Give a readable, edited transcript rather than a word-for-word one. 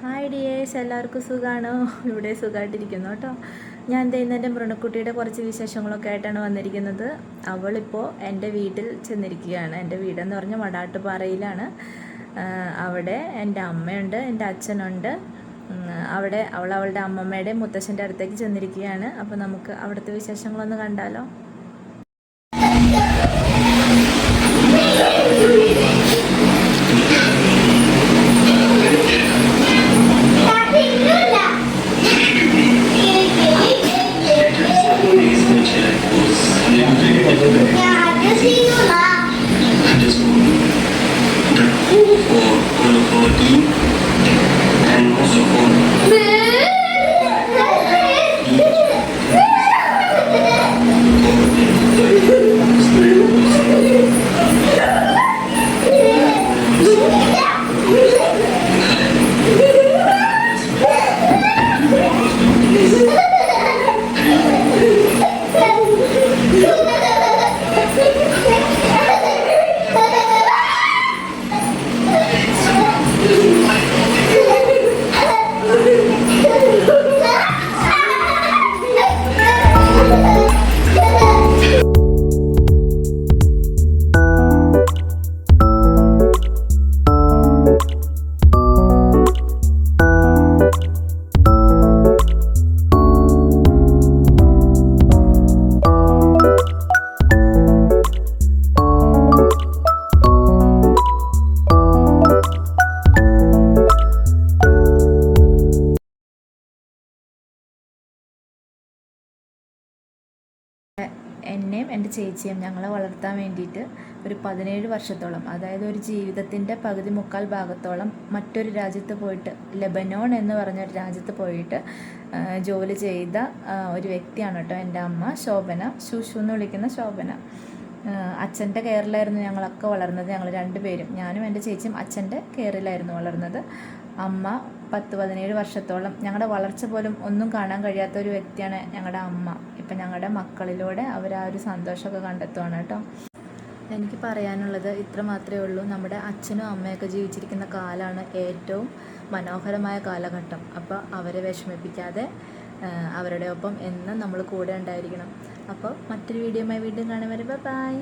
Hi dears, എല്ലാവർക്കും സുഖമാണോ? ഇവിടെ സുഖമായിട്ടിരിക്കുന്നു കേട്ടോ. ഞാൻ ഇന്ന് എൻ്റെ മൃണക്കുട്ടിയുടെ കുറച്ച് വിശേഷങ്ങളൊക്കെ ആയിട്ടാണ് വന്നിരിക്കുന്നത്. അവളിപ്പോൾ എൻ്റെ വീട്ടിൽ ചെന്നിരിക്കുകയാണ്. എൻ്റെ വീടെന്ന് പറഞ്ഞാൽ വടാട്ടുപാറയിലാണ്. അവിടെ എൻ്റെ അമ്മയുണ്ട്, എൻ്റെ അച്ഛനുണ്ട്. അവിടെ അവളുടെ അമ്മമ്മയുടെ മുത്തശ്ശൻ്റെ അടുത്തേക്ക് ചെന്നിരിക്കുകയാണ്. അപ്പോൾ നമുക്ക് അവിടുത്തെ വിശേഷങ്ങളൊന്ന് കണ്ടാലോ. എന്നെയും എൻ്റെ ചേച്ചിയും ഞങ്ങളെ വളർത്താൻ വേണ്ടിയിട്ട് ഒരു 17 വർഷത്തോളം, അതായത് ഒരു ജീവിതത്തിൻ്റെ പകുതി മുക്കാൽ ഭാഗത്തോളം മറ്റൊരു രാജ്യത്ത് പോയിട്ട്, ലെബനോൺ എന്ന് പറഞ്ഞൊരു രാജ്യത്ത് പോയിട്ട് ജോലി ചെയ്ത ഒരു വ്യക്തിയാണ് കേട്ടോ എൻ്റെ അമ്മ ശോഭന. ശുശു എന്ന് വിളിക്കുന്ന ശോഭന. അച്ഛൻ്റെ കെയറിലായിരുന്നു ഞങ്ങളൊക്കെ വളർന്നത്. ഞങ്ങൾ രണ്ടുപേരും, ഞാനും എൻ്റെ ചേച്ചിയും അച്ഛൻ്റെ കെയറിലായിരുന്നു വളർന്നത്. അമ്മ 10-17 വർഷത്തോളം ഞങ്ങളുടെ വളർച്ച പോലും ഒന്നും കാണാൻ കഴിയാത്ത ഒരു വ്യക്തിയാണ് ഞങ്ങളുടെ അമ്മ. ഇപ്പം ഞങ്ങളുടെ മക്കളിലൂടെ അവർ ആ ഒരു സന്തോഷമൊക്കെ കണ്ടെത്തുകയാണ് കേട്ടോ. എനിക്ക് പറയാനുള്ളത് ഇത്ര മാത്രമേ ഉള്ളൂ. നമ്മുടെ അച്ഛനും അമ്മയൊക്കെ ജീവിച്ചിരിക്കുന്ന കാലമാണ് ഏറ്റവും മനോഹരമായ കാലഘട്ടം. അപ്പോൾ അവരെ വിഷമിപ്പിക്കാതെ അവരുടെ ഒപ്പം എന്നും നമ്മൾ കൂടെ ഉണ്ടായിരിക്കണം. അപ്പോൾ മറ്റൊരു വീഡിയോയുമായി വീണ്ടും കാണും വരെ ബൈ.